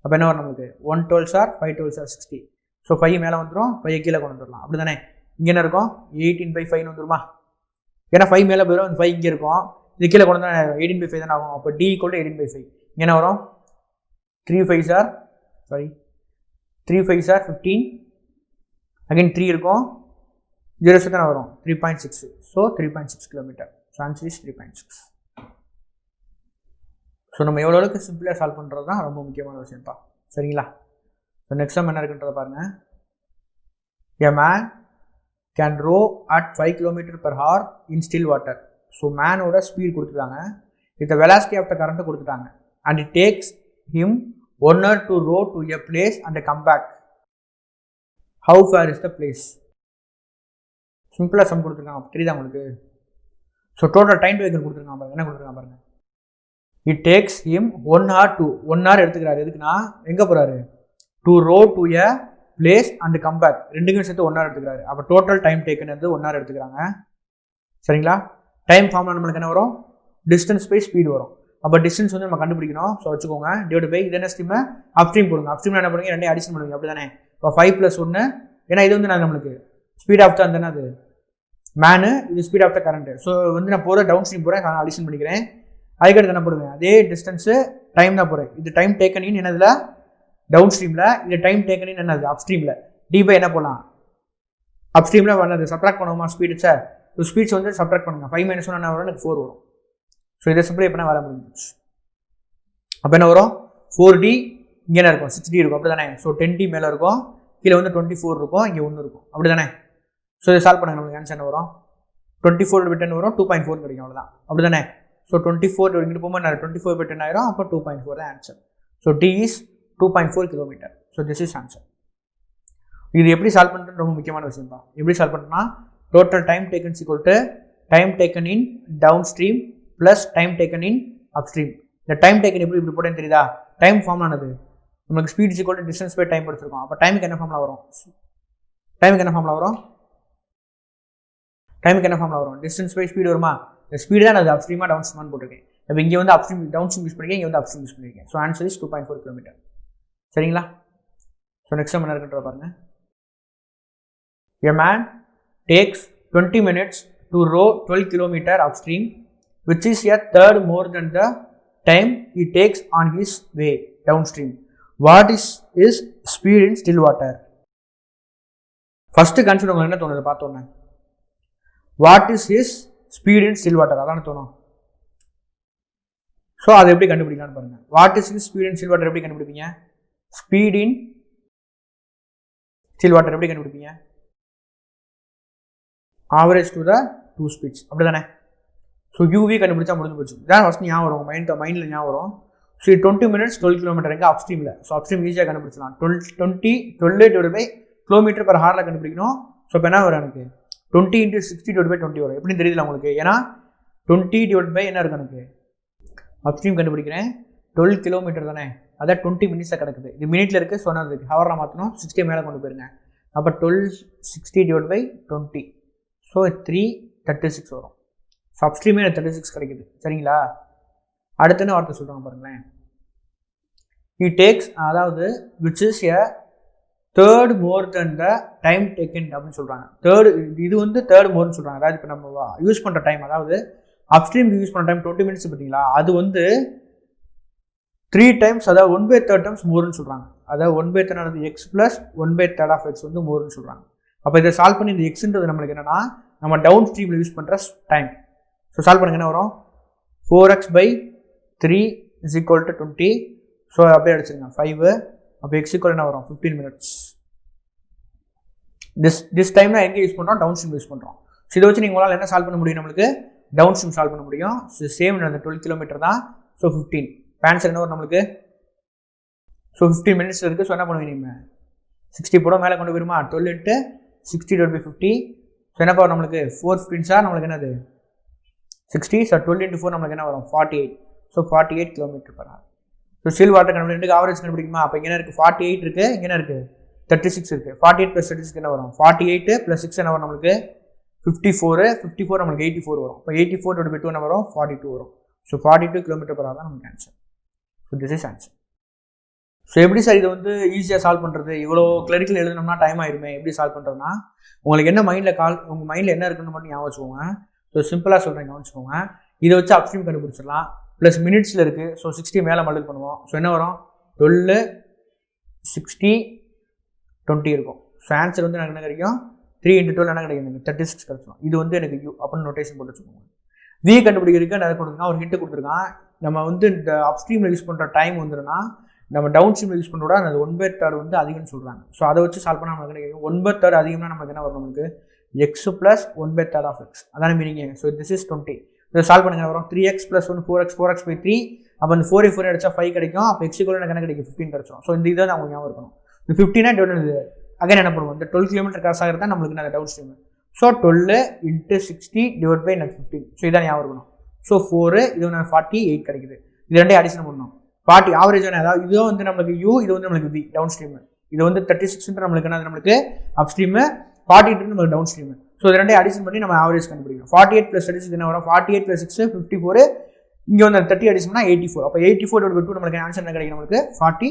அப்போ என்ன வரும் நம்மளுக்கு? 1 12s are 5 12s are 60. So 5 மேலே வந்துடும், 5 கீழே கொண்டு வந்துடலாம். அப்படி தானே? இங்கே என்ன இருக்கும்? 18/5 வந்துருமா? ஏன்னா 5 மேலே போயிடும், 5 இங்கே இருக்கும். இது கீழே கொண்டு வந்தால் 18/5 தானே ஆகும். அப்போ D = 18/5. இங்கே என்ன வரும்? 3 5s are 15. அகைன் 3 இருக்கும். 0 தானே வரும். 3.6. So 3.6 kilometre. So answer is 3.6. So நம்ம எவ்வளோ அளவுக்கு சிம்பிளாக சால்வ் பண்ணுறது தான் ரொம்ப முக்கியமான விஷயம்ப்பா. சரிங்களா? ஸோ நெக்ஸ்ட் டைம் என்ன இருக்குன்றதை பாருங்கள். A man can row at 5 km/h in still water. So மேனோட ஸ்பீட் கொடுத்துட்டாங்க. இந்த வெலாசிட்டி ஆஃப் த கரண்ட் கொடுத்துட்டாங்க. And it takes him 1 hour to row to a place and come back. How far is the place? சிம்பிளாக some கொடுத்துருக்காங்க. தெரியுதா உங்களுக்கு? So total time taken கொடுத்துருக்காங்க பாருங்க. என்ன கொடுத்துருக்காங்க பாருங்க. இட் டேக்ஸ் ஹிம் 1 hour எடுத்துக்கிறாரு. எதுக்குன்னா எங்கே போகிறாரு? To row to a place and come back. ரெண்டுக்கும் சேர்த்து 1 hour எடுத்துக்கிறாரு. அப்போ டோட்டல் டைம் டேக்கன் வந்து 1 hour எடுத்துக்கிறாங்க. சரிங்களா? டைம் ஃபார்ம்ல நம்மளுக்கு என்ன வரும்? டிஸ்டன்ஸ் பை ஸ்பீட் வரும். அப்போ டிஸ்டன்ஸ் வந்து நம்ம கண்டுபிடிக்கணும். ஸோ வச்சுக்கோங்க. டிவைட் பை இது என்ன ஸ்ட்ரீம்? அப்ஸ்ட்ரீம் போடுங்க. அப்ஸ்ட்ரீம் என்ன பண்ணுங்க? ரெண்டையும் அடிஷன் பண்ணுவீங்க. அப்படி தானே? இப்போ 5 + 1. ஏன்னா இது வந்து நான் நம்மளுக்கு ஸ்பீட் ஆஃப் தான் தானே அது மேனு, இது speed of the current. So வந்து நான் போகிற டவுன் ஸ்ட்ரீம் போகிறேன், நான் அடிஷன் பண்ணிக்கிறேன். அதுக்கடுத்து என்ன போடுவேன்? அதே டிஸ்டன்ஸு டைம் தான் போகிறேன். இது டைம் டேக்கனின் என்னதுல? டவுன் ஸ்ட்ரீமில். இது டைம் டேக்கனின் என்னது? அப்ஸ்ட்ரீமில். டி பை என்ன போடலாம்? அப்ஸ்ட்ரீமில் பண்ணது சப்ராக்ட் பண்ணுவோமா ஸ்பீடு? சார் ஸ்பீட்ஸ் வந்து சப்ட்ராக்ட் பண்ணுங்க. 5 - 1 என்ன வரும்? எனக்கு 4 வரும். ஸோ இதை சிம்பிளை பண்ணால் வேலை முடிஞ்சிச்சு. அப்போ என்ன வரும்? 4D இங்கே என்ன இருக்கும்? 6D இருக்கும். அப்படி தானே? ஸோ 10D மேலே இருக்கும், கீழே வந்து 24 இருக்கும், இங்கே 1 இருக்கும். அப்படி தானே? ஸோ இதை சால்வ் பண்ணுங்க. நம்மளுக்கு ஆன்சர் என்ன வரும்? 24/10 வரும், 2.4 கிடைக்கும். அவ்வளோதான். அப்படி தானே? ஸோ 24 இங்கிட்டு போகும்போது 24/10 ஆயிரும். அப்போ 2.4 தான் answer. So D is 2.4 kilometre. So this is answer. இது எப்படி சால்வ் பண்ணுறது ரொம்ப முக்கியமான விஷயம் தான். எப்படி சால்வ் பண்ணுறோம்னா total time taken equal to time taken in downstream plus time taken in upstream. இந்த டைம் டேக்கன் எப்படி இப்படி போட்டேன்னு தெரியுதா? டைம் ஃபார்ம் ஆனது நமக்கு speed equal to distance by time படிச்சிருக்கோம். அப்போ டைமுக்கு என்ன ஃபார்ம்ல வரும்? டைமுக்கு என்ன ஃபார்ம்ல வரும்? டைமுக்கு என்ன ஃபார்ம்ல வரும்? டிஸ்டன்ஸ் பை ஸ்பீடு வருமா? இந்த ஸ்பீடு தான் அது அப் ஸ்ட்ரீமா டவுன் ஸ்ட்ரீமான்னு போட்டிருக்கேன். இப்போ இங்கே வந்து upstream downstream use பண்ணிருக்கேன், இங்கே வந்து அப் ஸ்ட்ரீம் யூஸ் பண்ணிருக்கேன். So answer is 2.4 kilometre. சரிங்களா? ஸோ நெக்ஸ்ட் என்ன இருக்குன்ற பாருங்க. A man takes 20 minutes to row 12 km upstream, which is a third more than the time he takes on his way downstream. What is his speed in still water? First consider உங்களுக்கு என்ன தோணுது பார்த்தோன்னே? What is his speed in still water? அதான தோணும். So அதை எப்படி கண்டுபிடிக்கலாம்னு பாருங்க. What is his speed in still water எப்படி கண்டுபிடிப்பீங்க? Speed in still water எப்படி கண்டுபிடிப்பீங்க? Average to the 2 speeds. அப்படி தானே? ஸோ யூவி கண்டுபிடிச்சா முடிஞ்சு போச்சு. இதான் ஃபஸ்ட் ஞாபகம் வரும், மைண்டில் ஞாபகம் வரும். ஸோ 20 minutes 12 km எங்கே? அப் ஸ்ட்ரீமில். ஸோ அப் ஸ்ட்ரீம் ஈஸியாக கண்டுபிடிச்சலாம். 12 கிலோமீட்டர் பர் ஹாரில் கண்டுபிடிக்கணும். ஸோ இப்போ என்ன வரும்? எனக்கு 20 × 60/20 வரும். எப்படின்னு தெரியல உங்களுக்கு? ஏன்னா 20/, என்ன இருக்கும் எனக்கு? அப் ஸ்ட்ரீம் கண்டுபிடிக்கிறேன். 12 கிலோமீட்டர் தானே? அதான் 20 minutes கிடக்குது. இது மினிட்ல இருக்குது. ஸோ நான் அதுக்கு ஹவரில் மாற்றணும். 60 மேலே கொண்டு போயிருங்க. அப்போ 1260/20. ஸோ 336 வரும். ஸோ அப்ஸ்ட்ரீமே 36 கிடைக்குது. சரிங்களா? அடுத்து என்ன வார்த்தை சொல்கிறாங்க பாருங்களேன். he takes, அதாவது which is a third more than the time taken அப்படின்னு சொல்கிறாங்க. இது வந்து தேர்ட் மோர்னு சொல்கிறாங்க. அதாவது இப்போ நம்ம யூஸ் பண்ணுற டைம், அதாவது அப்ஸ்ட்ரீம் யூஸ் பண்ணுற டைம் 20 minutes பார்த்தீங்களா? அது வந்து 3 times, அதாவது 1/3 times மோர்னு சொல்கிறாங்க. அதாவது 1/3 x ப்ளஸ் 1/3 of x வந்து மோர்னு சொல்கிறாங்க. அப்போ இதை சால்வ் பண்ணி இந்த எக்ஸ்ன்றது நம்மளுக்கு என்னன்னா நம்ம டவுன் ஸ்ட்ரீமில் யூஸ் பண்ணுற டைம். ஸோ சால்வ் பண்ணுங்க. என்ன வரும்? 4x/3 is equal to 20. So அப்படியே அடிச்சிருங்க 5. அப்போ x equal என்ன வரும்? 15 minutes. திஸ் டைம்னா எங்கே யூஸ் பண்ணுறோம்? டவுன் ஸ்ட்ரீம் யூஸ் பண்ணுறோம். ஸோ இதை வச்சு உங்களால் என்ன சால்வ் பண்ண முடியும்? நம்மளுக்கு டவுன் ஸ்ட்ரீம் சால்வ் பண்ண முடியும். ஸோ சேம் அந்த 12 km தான். ஸோ 15. ஆன்சர் என்ன வரும் நம்மளுக்கு? ஸோ 15 minutes இருக்குது. ஸோ என்ன பண்ணுவீங்க? நீங்கள் 60 போட மேலே கொண்டு போயிருமா? 12 × 60/50. ஸோ என்ன வரும் நம்மளுக்கு? 4 15s நம்மளுக்கு என்னது? 60. ஸோ 12 × 4 நம்மளுக்கு என்ன வரும்? 48. So 48 km/h. So still water கண்டுபிடிக்கிறதுக்கு ஆவரேஜ் கண்டுபிடிக்குமா? அப்போ இங்கே இருக்குது 48 இருக்குது, இங்கே இருக்குது 36 இருக்குது. 48 + 36 என்ன வரும்? 48 + 6 என்ன வரும் நம்மளுக்கு? 54. 54 நம்மளுக்கு 84 வரும். இப்போ 84/2 என்ன வரும்? 42 வரும். ஸோ 42 km/h தான் நமக்கு answer. So this is answer. So எப்படி சார் இது வந்து ஈஸியாக சால்வ் பண்ணுறது? இவ்வளோ கிளரிக்கல் எழுதணும்னா டைம் ஆயிருமே. எப்படி சால்வ் பண்ணுறதுனா உங்களுக்கு என்ன உங்கள் மைண்டில் என்ன இருக்குன்னு மட்டும் ஞாபகம் வச்சுக்கோங்க. ஸோ சிம்பிளாக சொல்கிறேன், கவனிச்சுக்கோங்க. இதை வச்சு அப்ஸ்ட்ரீம் கண்டுபிடிச்சிடலாம். ப்ளஸ் மினிட்ஸில் இருக்குது. ஸோ 60 மேலே மல்டிபிள் பண்ணுவோம். ஸோ என்ன வரும்? 12 60 20 இருக்கும். ஸோ ஆன்சர் வந்து எனக்கு என்ன கிடைக்கும்? 3 × 12 என்ன கிடைக்கும்? எனக்கு 36 கிடைச்சிடும். இது வந்து எனக்கு யூ அப்படின்னு நோட்டேஷன் போட்டு வச்சுக்கோங்க. வி கண்டுபிடிக்கிறதுக்கு நிறைய கொடுத்துருக்கான், ஒரு ஹிண்ட் கொடுத்துருக்கான். நம்ம வந்து இந்த அப்ஸ்ட்ரீமில் யூஸ் பண்ணுற டைம் வந்துடும்னா நம்ம டவுன் ஸ்ட்ரீமில் யூஸ் பண்ணுறோட அந்த 1/3 வந்து அதிகம்னு சொல்கிறாங்க. ஸோ அதை வச்சு சால்வ் பண்ணால் நமக்கு கிடைக்கும் 1/3 அதிகம்னா நமக்கு என்ன வரும்? நமக்கு x + 1/3 of x. அதான மீனிங். So this is 20. இதை சால்வ் பண்ணுங்க. வரும் 3x + 1 4x/3. அப்போ அந்த 4 அடிச்சா 5 கிடைக்கும். அப்போ x = எனக்கு என்ன கிடைக்கும்? 15 கிடைச்சிடும். ஸோ இந்த இதை உங்களுக்கு ஞாபகம் இருக்கணும். இந்த 15 அகைன் என்ன பண்ணுவோம்? இந்த 12 km கிராஸ் ஆகிறதா நம்மளுக்கு என்ன டவுன் ஸ்ட்ரீம். ஸோ 12 × 60/15. ஸோ இதான் ஞாபகம் இருக்கணும். ஸோ 4 இது 48 கிடைக்குது. இது ரெண்டே அடிஷன் பண்ணணும். 40 ஆவரேஜ். அதாவது இதுவும் வந்து நம்மளுக்கு u, இது வந்து நம்மளுக்கு v டவுன் ஸ்ட்ரீம். இது வந்து 36 நம்மளுக்கு என்ன? நம்மளுக்கு அப் ஸ்ட்ரீம். 48 நம்மளுக்கு டவுன் ஸ்ட்ரீம். ஸோ இது ரெண்டே அடிஷன் பண்ணி நம்ம ஆவரேஜ் கண்டுபிடிக்கணும். 48 + 36 என்ன வரும்? 48 + 6 54. இங்கே வந்து 30 அடிஷன் பண்ணால் 84. அப்போ 84/2 நம்மளுக்கு ஆன்சர் என்ன கிடைக்கும்? நம்மளுக்கு 42.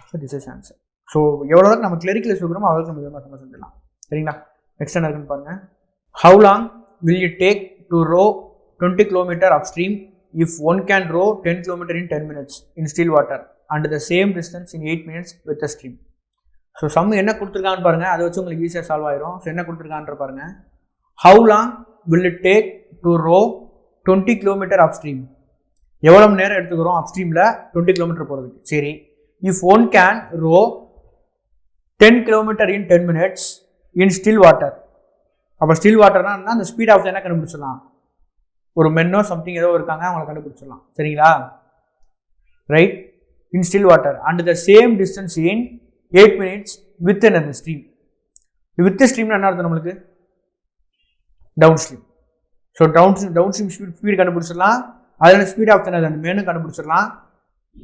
So this is answer. So எவ்வளோக்கு நம்ம கிளரிக்கல் சொல்கிறோமோ அவ்வளோக்கு நம்ம விதமாக செஞ்சிடலாம். சரிங்களா? நெக்ஸ்ட் என்ன இருக்குன்னு பாருங்க. How long will you take to row 20 km upstream if one can row 10 km in 10 minutes in still water and the same distance in 8 minutes with the stream? So sum என்ன கொடுத்துருக்கான்னு பாருங்கள். அதை வச்சு உங்களுக்கு ஈஸியாக சால்வ் ஆயிரும். So என்ன கொடுத்துருக்கான்ற பாருங்கள். how long will it take to row 20 km upstream? எவ்வளவு நேரம் எடுத்துக்கிறோம் அப்ஸ்ட்ரீம்ல 20 கிலோமீட்டர் போறதுக்கு. சரி, if one can row 10 km in 10 minutes in still water. அப்போ ஸ்டில் வாட்டர்னா அந்த ஸ்பீட் ஆஃப் என்ன கண்டுபிடிச்சிடலாம், ஒரு மென்னோ சம்திங் ஏதோ இருக்காங்க அவங்களை கண்டுபிடிச்சிடலாம். சரிங்களா, right, in still water and the same distance in 8 minutes with அந்த ஸ்ட்ரீம். வித் ஸ்ட்ரீம்னா என்ன அர்த்தம் நம்மளுக்கு, downstream. So downstream speed கண்டுபிடிச்சிடலாம், அதில் ஸ்பீட் ஆஃப் அந்த மெனு கண்டுபிடிச்சிடலாம்.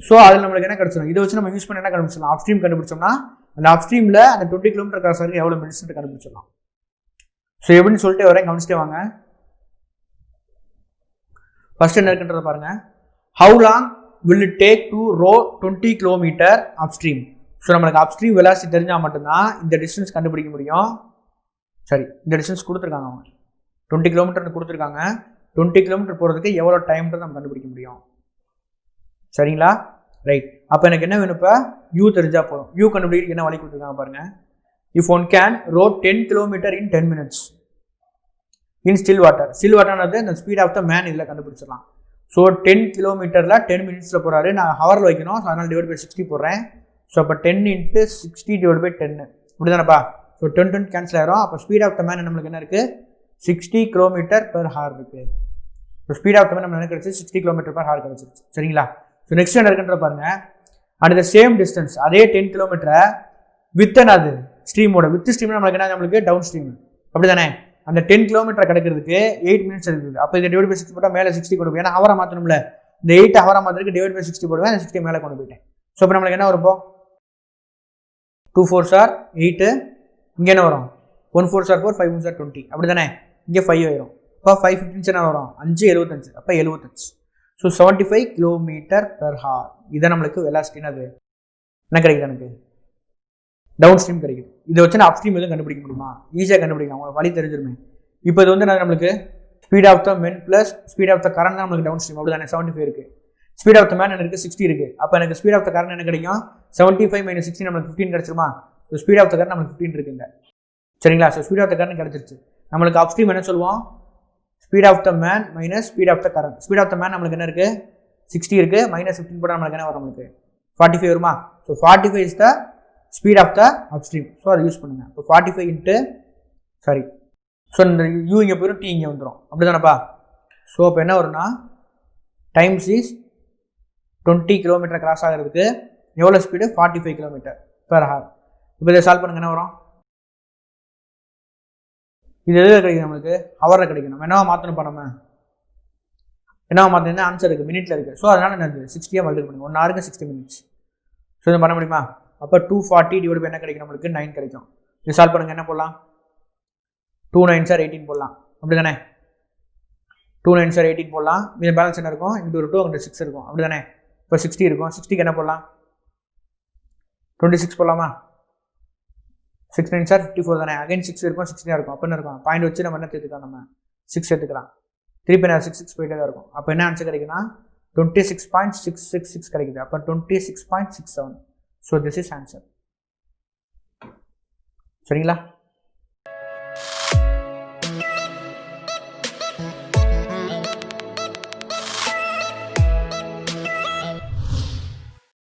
ஸோ அதில் நம்மளுக்கு என்ன கிடச்சிடும், இதை வச்சு நம்ம யூஸ் பண்ணி என்ன கண்டுபிடிச்சிடலாம், அப் ஸ்ட்ரீம் கண்டுபிடிச்சோம்னா அந்த அப் ஸ்ட்ரீமில் அந்த 20 கிலோமீட்டர் கிராஸ் ஆகி எவ்வளோ மினிட்ஸ் கண்டுபிடிச்சிடலாம். ஸோ எப்படின்னு சொல்லிட்டு வரேன், கவனிச்சிட்டே வாங்க. ஃபர்ஸ்ட் என்ன இருக்குன்றத பாருங்க. How long will it take to row 20 kilometre upstream. So நம்மளுக்கு அப்ஸ்ட்ரீம் வெலாசிட்டி தெரிஞ்சால் மட்டும்தான் இந்த டிஸ்டன்ஸ் கண்டுபிடிக்க முடியும். சரி, இந்த டிஸ்டன்ஸ் கொடுத்துருக்காங்க, அவங்க 20 கிலோமீட்டர்னு கொடுத்துருக்காங்க. 20 கிலோமீட்டர் போகிறதுக்கு எவ்வளோ டைம்ன்றது நம்ம கண்டுபிடிக்க முடியும். சரிங்களா, ரைட். அப்போ எனக்கு என்ன வேணும், இப்போ யூ தெரிஞ்சா போதும். யூ கண்டுபிடிக்க என்ன வழி கொடுத்துருக்காங்க பாருங்க. If one can row 10 kilometre in 10 minutes in still water. Still வாட்டர்னது இந்த ஸ்பீட் ஆஃப் த மேன் இதில் கண்டுபிடிச்சிடலாம். ஸோ 10 கிலோமீட்டரில் 10 minutes போகிறாரு. நான் ஹவரில் வைக்கணும், ஸோ அதனால் டிவைட் பை 60 போடுறேன். ஸோ அப்போ 10 × 60 டிவைட் பை 10 இப்படி தானேப்பா. ஸோ 10 கேன்சல் ஆயிரும். அப்போ ஸ்பீட் ஆஃப் த மேன் நம்மளுக்கு என்ன இருக்குது, 60 km/h இருக்குது. So speed of the man நம்ம என்ன கிடச்சி 60 km/h கிடச்சிருச்சு. சரிங்களா, ஸோ நெக்ஸ்ட் என்ன இருக்குன்ற பாருங்க. அண்ட் த சேம் டிஸ்டன்ஸ், அதே 10 கிலோமீட்டரை வித் என்னது ஸ்ட்ரீமோட, வித் ஸ்ட்ரீம் நம்மளுக்கு என்ன, நம்மளுக்கு டவுன் ஸ்ட்ரீம். அப்படி தானே, அந்த 10 கிலோமீட்டர் கிடைக்கிறதுக்கு 8 minutes இருக்குது. அப்போ இதை டிவைட் பை 60 போட்டால் மேலே 60 கொண்டு போய், ஏன்னா ஹவரை மாற்றணும்ல, இந்த 8 ஹவரை மாத்திரக்கு டிவைட் பை 60 போடுவேன், அந்த 60 மேலே கொண்டு போயிட்டேன். ஸோ இப்போ நம்மளுக்கு என்ன வரும், 2 4s are 8, இங்கே என்ன வரும் 1 4s are 4, 5 1s are 20. அப்படி தானே, இங்கே 5 ஆயிரும். இப்போ 5 15 என்ன வரும், 5 75, அப்போ 75. So 75 km/h. இதை நம்மளுக்கு வெலாசிட்டின்னு அது என்ன கிடைக்குது, எனக்கு டவுன் ஸ்ட்ரீம் கிடைக்குது. இதை வச்சு நான் அப் ஸ்ட்ரீம் எதுவும் கண்டுபிடிக்க முடியுமா, ஈஸியாக கண்டுபிடிக்கலாம், உங்களுக்கு வழி தெரிஞ்சிருமே. இப்போ இது வந்து நம்மளுக்கு speed of the men plus speed of the current தான் நம்மளுக்கு டவுன் ஸ்ட்ரீம். அப்படி தானே, 75 இருக்குது. ஸ்பீட் ஆஃப் த மேன் எனக்கு 60 இருக்குது. அப்போ எனக்கு ஸ்பீட் ஆஃப் த கரண்ட் என்ன கிடைக்கும், 75 - 60 நம்மளுக்கு 15 கிடச்சிருமா. So speed of the current நம்மளுக்கு 15 இருக்குங்க. சரிங்களா, so speed of the current கிடச்சிருச்சு. நம்மளுக்கு அப் ஸ்ட்ரீம் என்ன சொல்லுவோம், speed of the man minus speed of the current. Speed of the man நம்மளுக்கு என்ன இருக்குது, 60 இருக்குது, -15 போட்டால் நம்மளுக்கு என்ன வரும், நம்மளுக்கு 45 வருமா. So 45 is the speed of the upstream. So அதை யூஸ் பண்ணுங்க. இப்போ 45 ஸோ இந்த யூ இங்கே போயிடும், டி இங்கே வந்துடும். அப்படி தானேப்பா. ஸோ இப்போ என்ன வரும்னா, டைம்ஸ் இஸ் 20 கிலோமீட்டர் கிராஸ் ஆகிறதுக்கு எவ்வளோ ஸ்பீடு, 45 km/h. இப்போ இதை சால்வ் பண்ணுங்க, என்ன வரும், இது எதில் கிடைக்கும், நம்மளுக்கு ஹவரில் கிடைக்கும். நம்ம என்னவா மாற்றணும், நம்ம என்னவா மாற்றணும், ஆன்சர் இருக்குது மினிட்ல இருக்குது. ஸோ அதனால் என்ன 60 மல்டிபிள் பண்ணுங்க, 1 ஹவருக்கு 60 minutes. ஸோ இதை பண்ண முடியுமா. அப்போ 240 டிவைட் பை என்ன கிடைக்கும், நம்மளுக்கு 9 கிடைக்கும். இது சால்வ் பண்ணுங்க, என்ன போடலாம், 2 9s are 18 போடலாம். அப்படி தானே, 2 9s are 18 போடலாம். இந்த பேலன்ஸ் என்ன இருக்கும், இங்கே ஒரு 2 அங்கே 6 இருக்கும். அப்படி தானே, இப்போ 60 இருக்கும். 60க்கு என்ன போடலாம், 26 போடலாமா. 6 9s are 54 தானே, அகைன் 6 இருக்கும், 60 இருக்கும். அப்போ என்ன இருக்கும், பாயிண்ட் வச்சு நம்ம என்ன சேர்த்துக்கலாம், நம்ம 6 எடுத்துக்கலாம். திருப்பி நான் 6 போயிட்டே தான் இருக்கும். அப்போ என்ன ஆன்சர் கிடைக்குன்னா 26.666 கிடைக்குது. அப்போ 26.67. So this is answer. சரிங்களா.